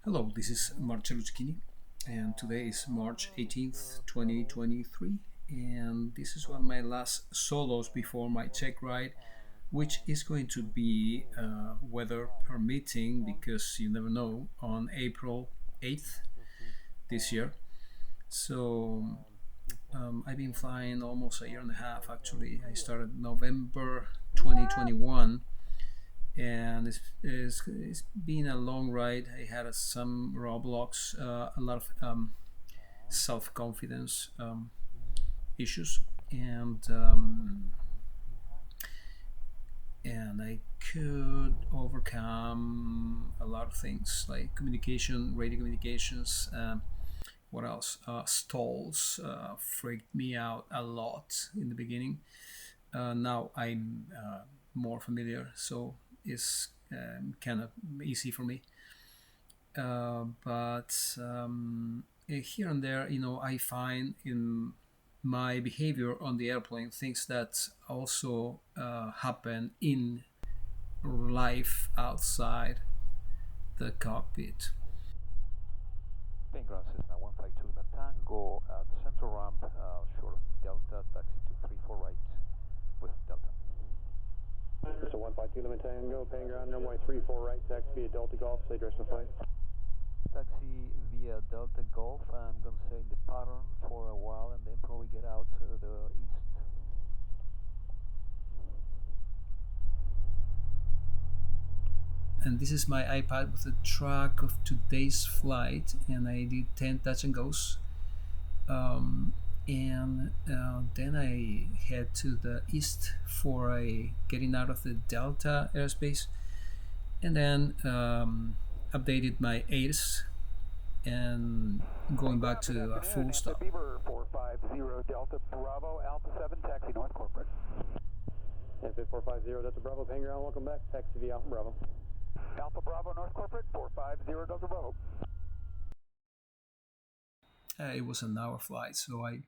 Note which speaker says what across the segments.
Speaker 1: Hello, this is Marcello Cicchini, and today is March 18th, 2023, and this is one of my last solos before my check ride, which is going to be weather permitting because you never know on April 8th this year. So I've been flying almost a year and a half actually. I started November 2021 and it's been a long ride. I had some roadblocks, a lot of self-confidence issues, and and I could overcome a lot of things like communication, radio communications. What else? Stalls freaked me out a lot in the beginning. Now I'm more familiar, so it's kind of easy for me. But here and there, I find in my behavior on the airplane things that also happen in life outside the cockpit.
Speaker 2: Paine ground Cessna 152 Lima Tango at center ramp, short of Delta, taxi to 34 right with Delta.
Speaker 3: So 152 Lima Tango, Paine ground, runway 34 right, taxi via Delta Golf, say direction of flight.
Speaker 2: Taxi via Delta Golf, I'm going to stay in the pattern for a while and then probably get out to the east.
Speaker 1: And this is my iPad with a track of today's flight, and I did 10 touch and goes. And then I head to the east for a getting out of the Delta airspace, and then updated my AIRS and going back to a full stop.
Speaker 2: Beaver 450 Delta Bravo Alpha 7 taxi north corporate.
Speaker 3: FA 450 Delta Bravo, Paine ground, welcome back, taxi via Alpha Bravo.
Speaker 2: Alpha Bravo north corporate 450 Delta Bravo.
Speaker 1: It was an hour flight, so I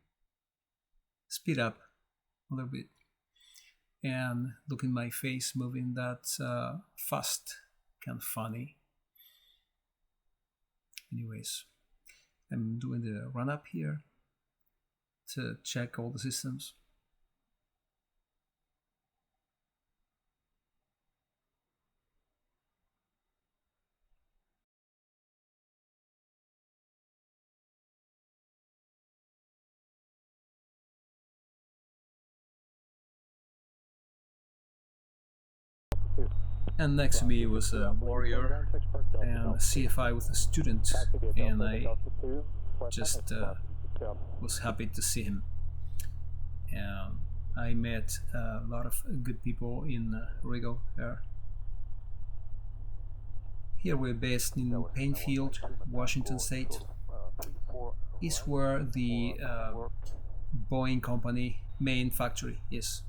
Speaker 1: speed up a little bit. And look in my face moving that fast, kind of funny. Anyways, I'm doing the run up here to check all the systems. And next to me was a warrior and a CFI with a student, and I just was happy to see him. And I met a lot of good people in Regal here. Here we're based in Painfield, Washington State. Is where the Boeing company main factory is.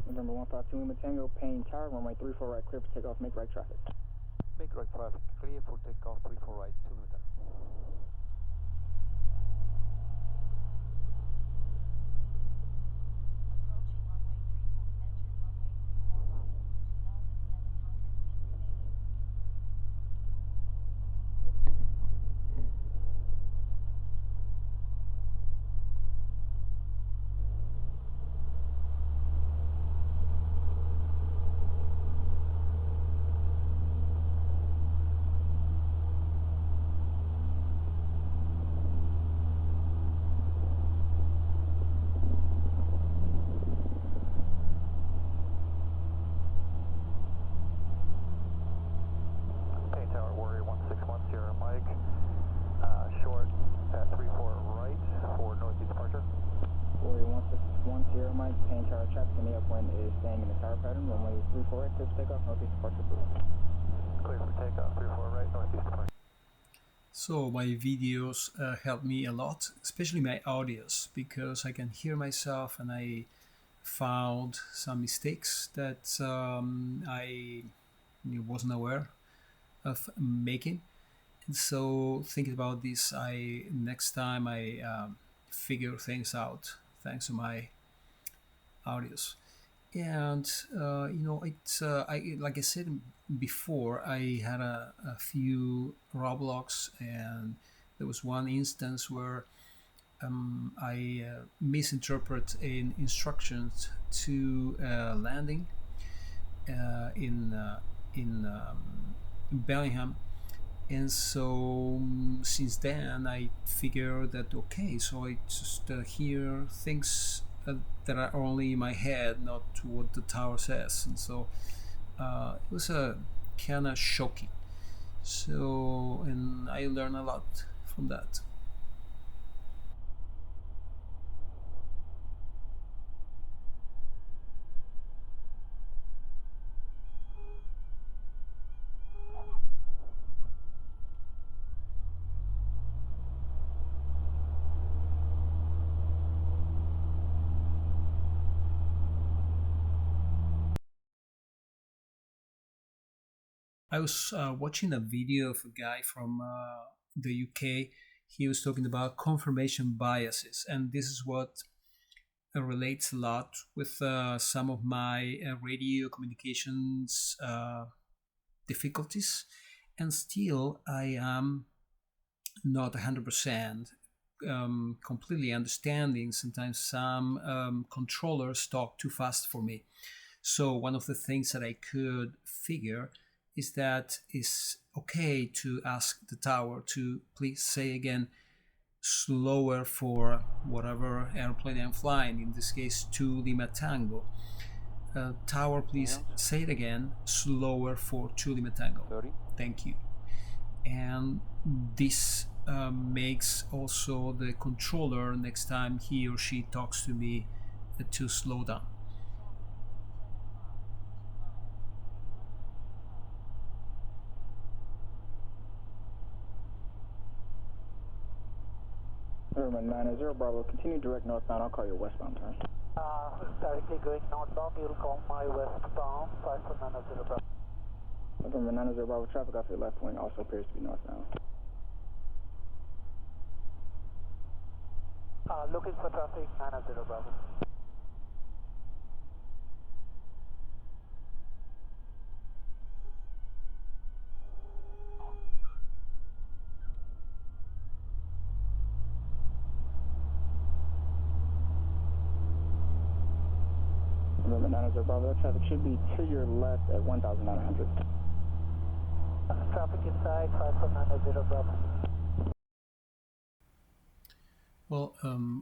Speaker 4: November 152 Lima Tango, Paine Tower, runway 34 right, clear for takeoff, make right traffic.
Speaker 2: Make right traffic, clear for takeoff 34 right, 2 Lima Tango. Short at 34 right for northeast departure.
Speaker 4: Warrior 161 Sierra Mike, Paine Tower traffic in the upwind is staying in the tower pattern, runway 34 right, clear for takeoff, northeast departure approved.
Speaker 2: Clear for takeoff, 34 right, northeast departure.
Speaker 1: So my videos help me a lot, especially my audios, because I can hear myself, and I found some mistakes that I wasn't aware of making. And so thinking about this, I next time I figure things out thanks to my audios. And it's I like I said before, I had a few Roblox, and there was one instance where I misinterpret in instructions to landing in Bellingham. And so since then I figured that okay, so I just hear things that are only in my head, not what the tower says. And so it was a kind of shocking. So, and I learned a lot from that. I was watching a video of a guy from the UK. He was talking about confirmation biases, and this is what relates a lot with some of my radio communications difficulties. And still, I am not 100% completely understanding. Sometimes some controllers talk too fast for me. So one of the things that I could figure is that it's okay to ask the tower to please say again slower for whatever airplane I'm flying, in this case 2 Lima Tango. Tower, please say it again, slower for 2 Lima Tango.
Speaker 2: 30.
Speaker 1: Thank you. And this makes also the controller, next time he or she talks to me, to slow down.
Speaker 4: Everett 90 Bravo, continue direct northbound. I'll call you westbound turn.
Speaker 5: Directly going northbound, you'll call my westbound, 5490 Bravo.
Speaker 4: November 90 Bravo, traffic off your left wing also appears to be northbound.
Speaker 5: Looking for traffic, 90 Bravo.
Speaker 4: November 90 Bravo, traffic should be to your left at 1900.
Speaker 5: Traffic inside, 5490 Bravo.
Speaker 1: Well,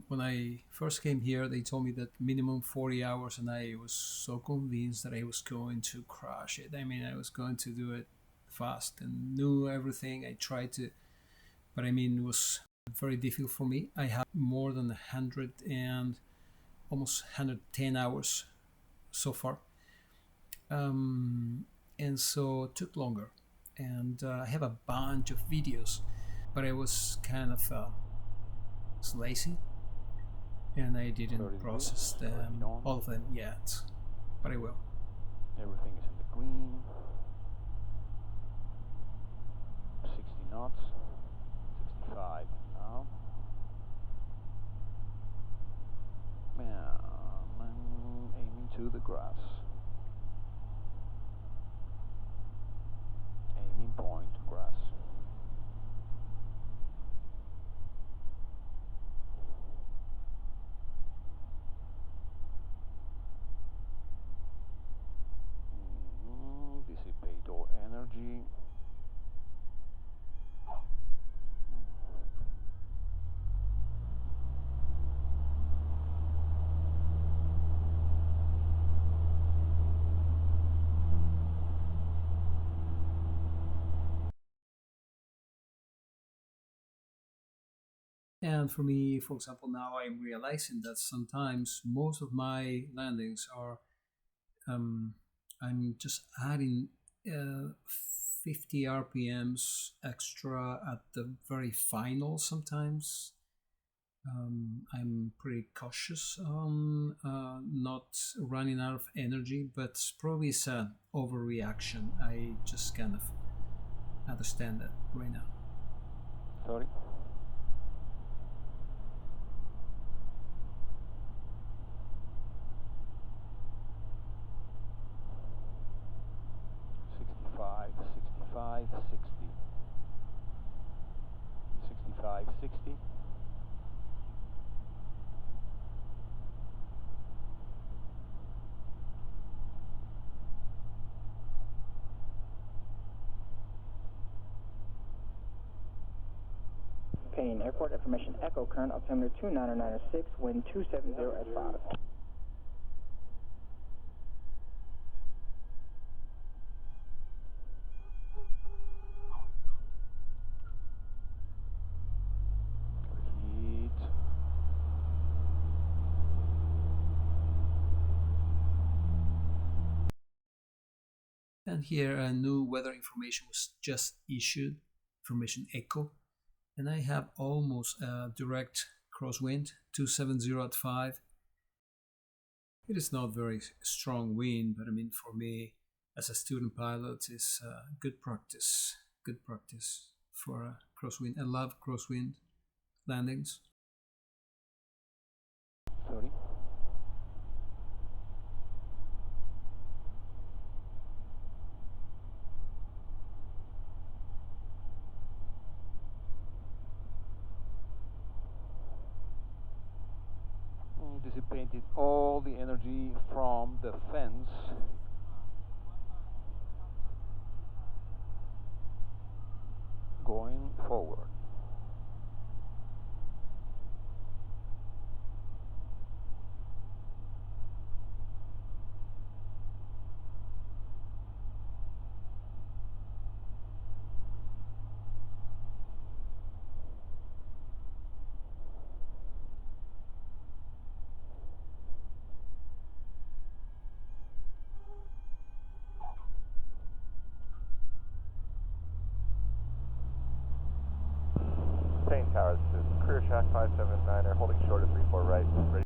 Speaker 1: when I first came here, they told me that minimum 40 hours, and I was so convinced that I was going to crash it. I mean, I was going to do it fast and knew everything. I tried to, but I mean, it was very difficult for me. I had more than 100 and almost 110 hours so far. And so it took longer. And I have a bunch of videos, but I was kind of lazy, and I didn't process them, all of them yet, but I will.
Speaker 2: Everything is in the green. 60 knots. 65 now. I'm aiming to the grass. Aiming point grass. Dissipate all energy.
Speaker 1: And for me, for example, now I'm realizing that sometimes most of my landings are I'm just adding 50 RPMs extra at the very final sometimes. I'm pretty cautious on not running out of energy, but probably it's an overreaction. I just kind of understand that right now.
Speaker 2: Sorry. 5560.
Speaker 4: Paine, airport information echo, current altimeter 29906, wind 270 at 5.
Speaker 2: Heat.
Speaker 1: And here a new weather information was just issued, information echo, and I have almost a direct crosswind, 270 at 5. It is not very strong wind, but I mean for me as a student pilot it's good practice for a crosswind. I love crosswind landings.
Speaker 2: 30. Dissipated all the energy from the fence. Going forward.
Speaker 6: Paine Towers, this is Career Shack 579er, holding short at 34 right. Ready.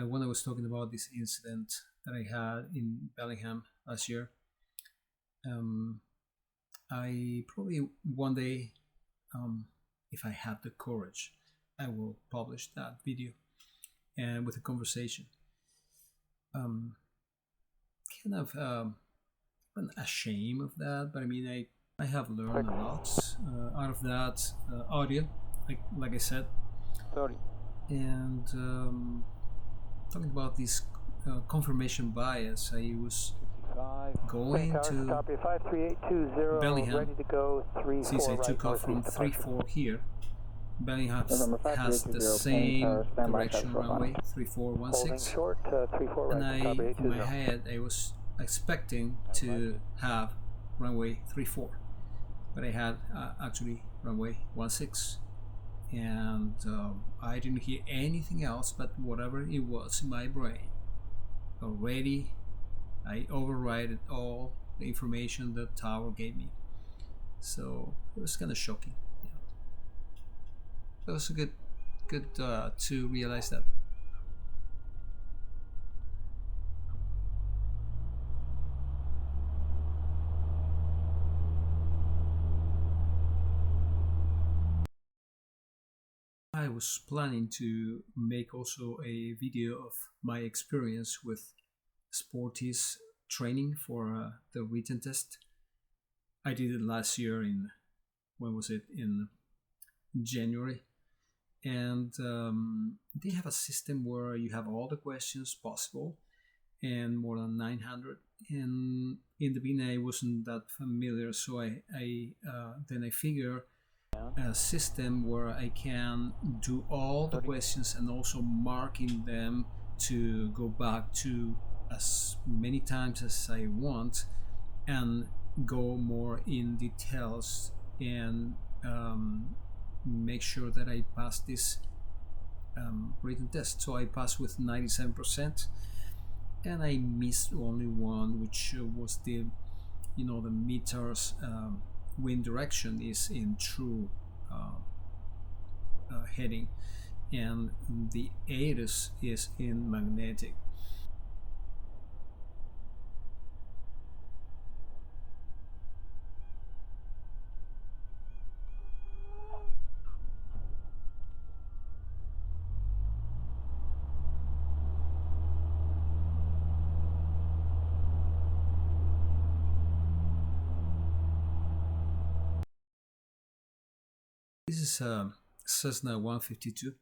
Speaker 1: When I was talking about this incident that I had in Bellingham last year, I probably one day, if I have the courage, I will publish that video and with a conversation. Kind of I'm ashamed of that, but I mean I have learned a lot out of that audio, like I said.
Speaker 2: 30.
Speaker 1: And talking about this confirmation bias, I was
Speaker 2: 55.
Speaker 1: going to
Speaker 5: Copy 53820,
Speaker 1: Bellingham,
Speaker 5: ready to go 34
Speaker 1: since I
Speaker 5: right,
Speaker 1: took off from
Speaker 5: northeast
Speaker 1: 34 here. Bellingham
Speaker 4: November
Speaker 1: has the
Speaker 4: 5320,
Speaker 1: same
Speaker 4: Paine Tower, standby
Speaker 1: direction
Speaker 4: 745.
Speaker 1: runway
Speaker 5: Holding
Speaker 1: 3416,
Speaker 5: short, 34 right,
Speaker 1: and I
Speaker 5: copy
Speaker 1: in my
Speaker 5: 820.
Speaker 1: head I was expecting to have runway 34, but I had actually runway 16, and I didn't hear anything else but whatever it was in my brain. Already I overrided all the information the tower gave me, so it was kind of shocking. Yeah. It was good to realize that. I was planning to make also a video of my experience with Sporty's training for the written test. I did it last year in, when was it, in January, and they have a system where you have all the questions possible and more than 900, and in the beginning I wasn't that familiar, so I then I figured a system where I can do all the questions and also marking them to go back to as many times as I want and go more in details and make sure that I pass this written test. So I passed with 97%, and I missed only one, which was the the meters wind direction is in true heading, and the ATIS is in magnetic. This is Cessna 152,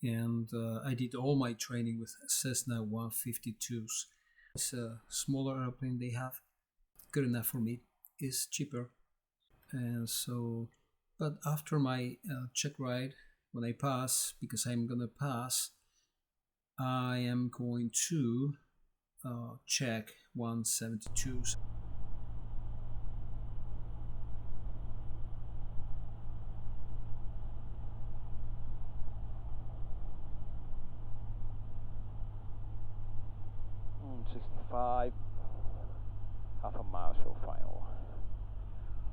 Speaker 1: and I did all my training with Cessna 152s. It's a smaller airplane they have, good enough for me. It's cheaper, and so. But after my check ride, when I pass, because I'm gonna pass, I am going to check 172s.
Speaker 2: Mm, 65, half a mile show final.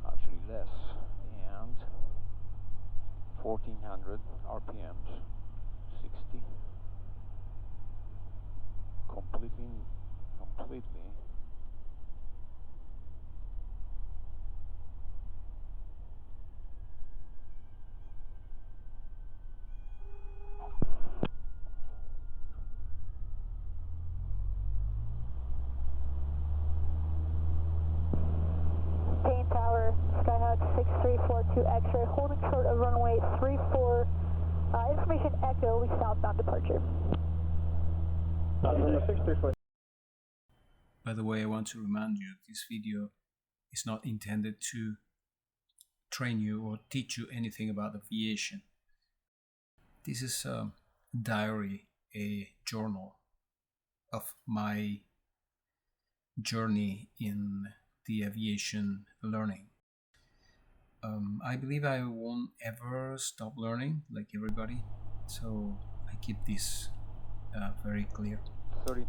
Speaker 2: Actually less, and 1400 RPMs, 60. Completely.
Speaker 5: Paine Tower, Skyhawk 6342 X-ray, holding short of runway 34. Information Echo, southbound departure.
Speaker 3: Number 634.
Speaker 1: By the way, I want to remind you this video is not intended to train you or teach you anything about aviation. This is a diary, a journal of my journey in the aviation learning. I believe I won't ever stop learning like everybody, so I keep this very clear.
Speaker 2: 30.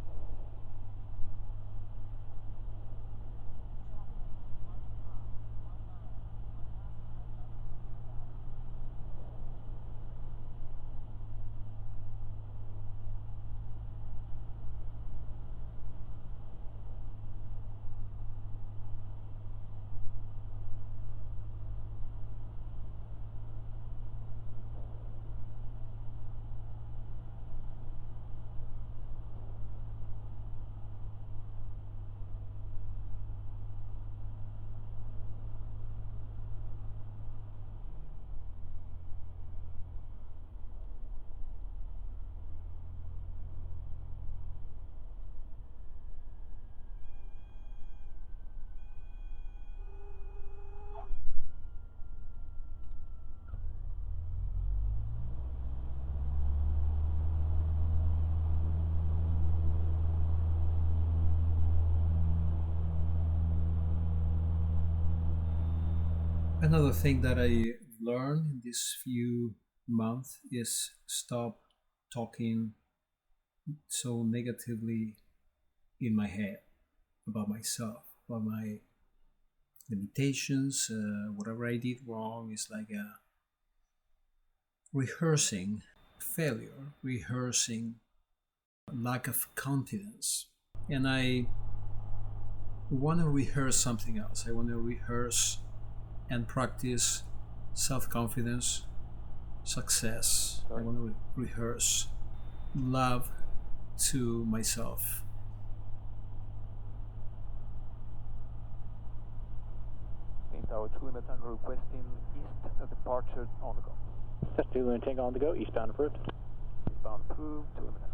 Speaker 1: Another thing that I learned in this few months is stop talking so negatively in my head about myself, about my limitations, whatever I did wrong is like a rehearsing failure, rehearsing lack of confidence. And I want to rehearse something else. I want to rehearse and practice self-confidence, success. I want to rehearse love to myself.
Speaker 2: Paine Tower 2 Lima Tango requesting east departure on the go.
Speaker 3: That's 2 Lima Tango on the go, eastbound approved.
Speaker 2: Eastbound approved, 2 Lima Tango.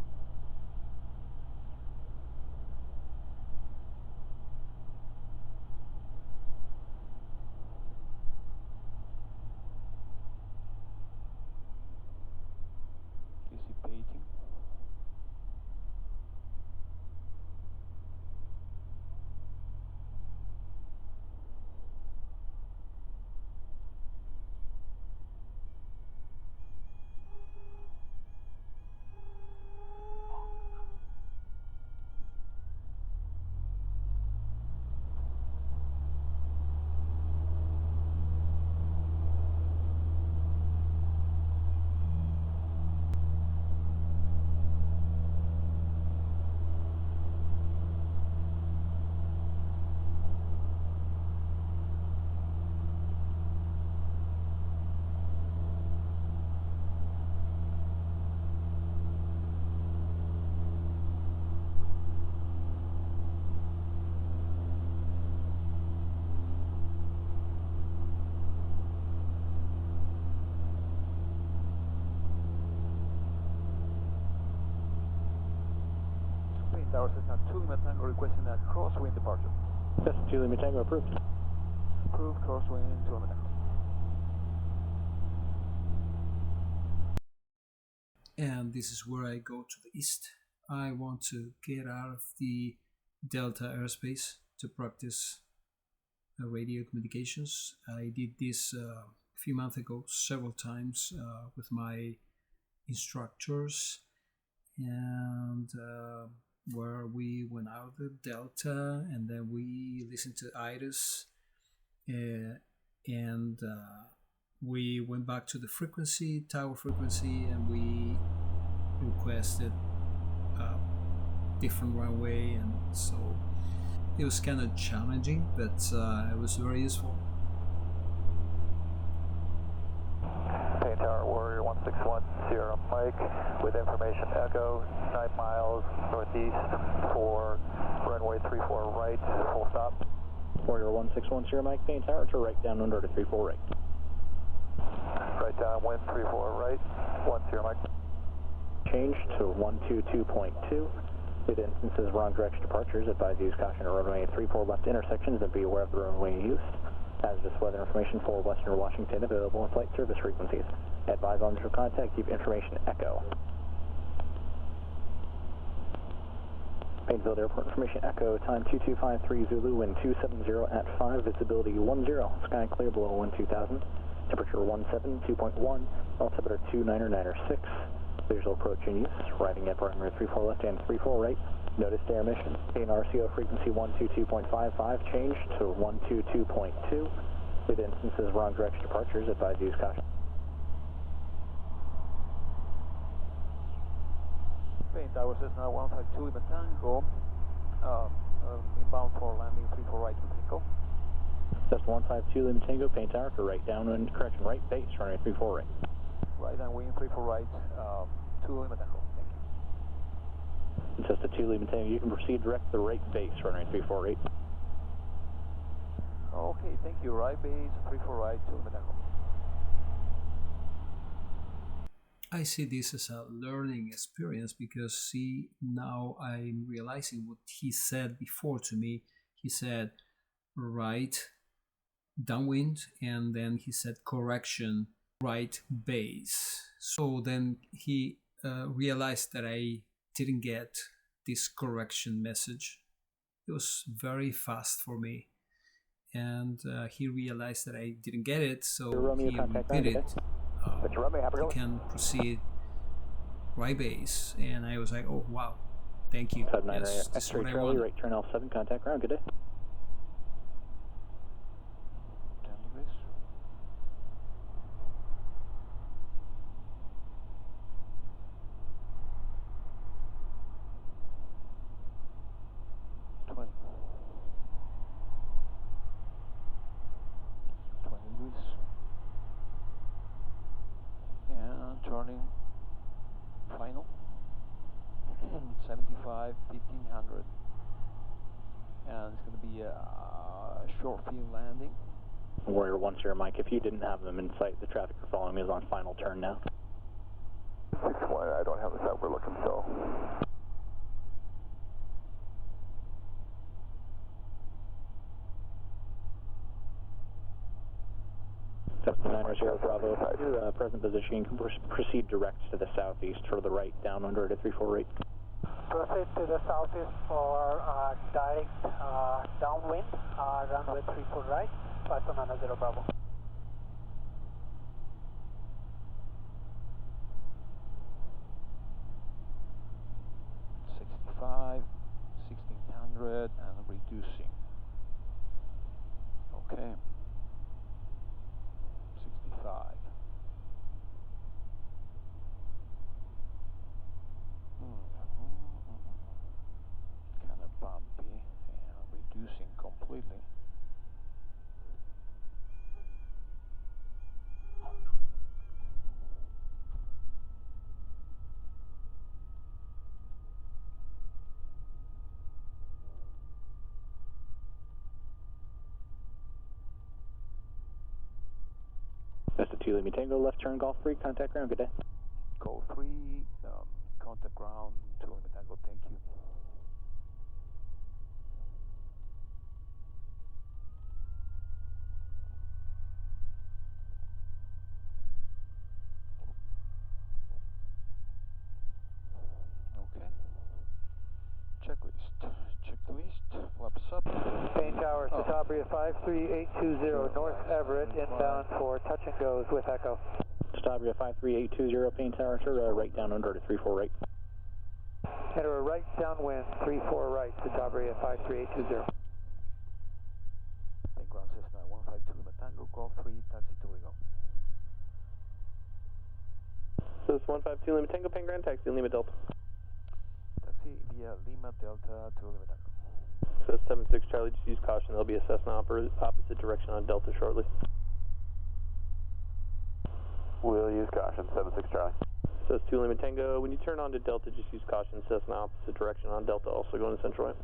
Speaker 2: Dissipating. Paine Tower Cessna 2 Lima Tango requesting a crosswind departure.
Speaker 3: Cessna 2 Lima Tango approved.
Speaker 2: Approved, crosswind 2 Lima Tango.
Speaker 1: And this is where I go to the east. I want to get out of the Delta airspace to practice radio communications. I did this a few months ago several times with my instructors, and where we went out of the Delta and then we listened to IDIS, and we went back to the frequency, tower frequency, and we requested a different runway, and so it was kind of challenging, but it was very useful.
Speaker 6: Paine Tower Warrior 161 Sierra Mike with information echo 9 miles northeast for runway 34 right, full stop.
Speaker 3: Warrior 161 Sierra Mike, Paine Tower to right down under to 34 right.
Speaker 6: Right down wind 34 right, 1 Sierra Mike.
Speaker 3: Change to 122.2. With instances of wrong direction departures, advise use caution at runway 34 left intersections and be aware of the runway use. Hazardous weather information for Western Washington available on flight service frequencies. Advise on initial contact, keep information echo. Painesville Airport information echo, time 2253 Zulu, wind 270 at 5, visibility 10, sky clear below 12,000, temperature 17.2.1, altimeter 2996. Visual approach in use, arriving at runway 34 left and 34 right. Notice air mission. Paine RCO frequency 122.55, change to 122.2. With instances of wrong direction departures, advise use caution.
Speaker 2: Paine Tower Cessna 152 Lima Tango, inbound for landing 34 right to Tango.
Speaker 3: Cessna 152 Lima Tango, Paine Tower to right down and correction right base, runway 34 right.
Speaker 2: Right and wing 34 right, 2 Lima Tango. Thank you.
Speaker 3: Cessna 2 Lima Tango, you can proceed direct to the right base, runway 34 right.
Speaker 2: Okay, thank you. Right base 34 right, 2 Lima Tango.
Speaker 1: I see this as a learning experience because, see, now I'm realizing what he said before to me. He said right downwind, and then he said correction right base. So then he realized that I didn't get this correction message. It was very fast for me, and he realized that I didn't get it, so he repeated. You can proceed right base, and I was like, oh wow, thank you. Yes, this is what I
Speaker 3: Charlie,
Speaker 1: wanted.
Speaker 3: right turn L7, contact ground, good day.
Speaker 2: Turning final 75 1500, and it's going to be a short field landing.
Speaker 3: Warrior 1 Sierra Mike, if you didn't have them in sight, the traffic you're following me is on final turn now.
Speaker 6: 61, I don't have the set we're looking, so.
Speaker 3: Cessna 9 Bravo, your present position, you can proceed direct to the southeast for the right, down under to 34 right.
Speaker 7: Proceed to the southeast for direct downwind, runway 34 right, Python 90 Bravo.
Speaker 2: $65, 1600, and reducing. Okay. 65. Kind of bumpy, and reducing completely.
Speaker 3: That's the 2 Lima Tango, left turn Golf 3, contact ground, good day.
Speaker 2: Go 3, contact ground, 2 Lima Tango, thank you.
Speaker 6: 53820 North Everett, inbound for touch and goes with Echo.
Speaker 3: Starbreeze 53820 Paine Tower, sir, right down under to 34 right.
Speaker 6: Enter a right downwind, 34 right, Starbreeze 53820.
Speaker 2: Paine ground Cessna 152 Lima Tango, call 3, taxi to Rigo.
Speaker 8: So it's 152 Lima Tango, Paine ground, taxi Lima Delta.
Speaker 2: Taxi via Lima Delta to Lima Tango.
Speaker 8: So 76 Charlie, just use caution, there'll be a Cessna opposite direction on Delta shortly.
Speaker 6: We'll use caution, 76 Charlie.
Speaker 8: So it's 2 Lima Tango, when you turn on to Delta, just use caution, Cessna opposite direction on Delta, also going to Central Ramp.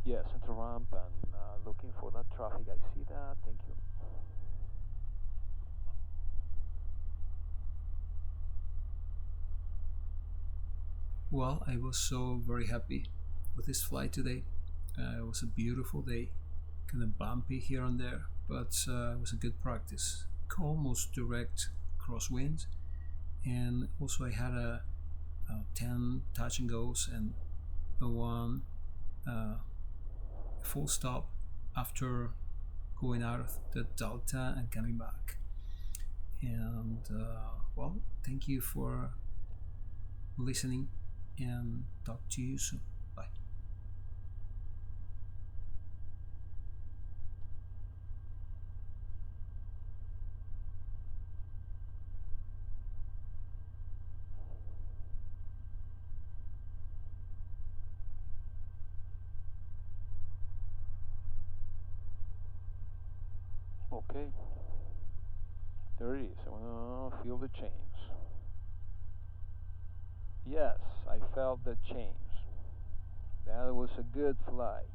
Speaker 2: Yeah, Central Ramp and looking for that traffic. I see that. Thank you.
Speaker 1: Well, I was so very happy with this flight today. It was a beautiful day, kind of bumpy here and there, but it was a good practice. Almost direct crosswind, and also I had a 10 touch and goes and a one full stop after going out of the Delta and coming back. And well, thank you for listening, and talk to you soon. Bye.
Speaker 2: Okay. There it is. I want to feel the change. Yes, I felt the change. That was a good flight.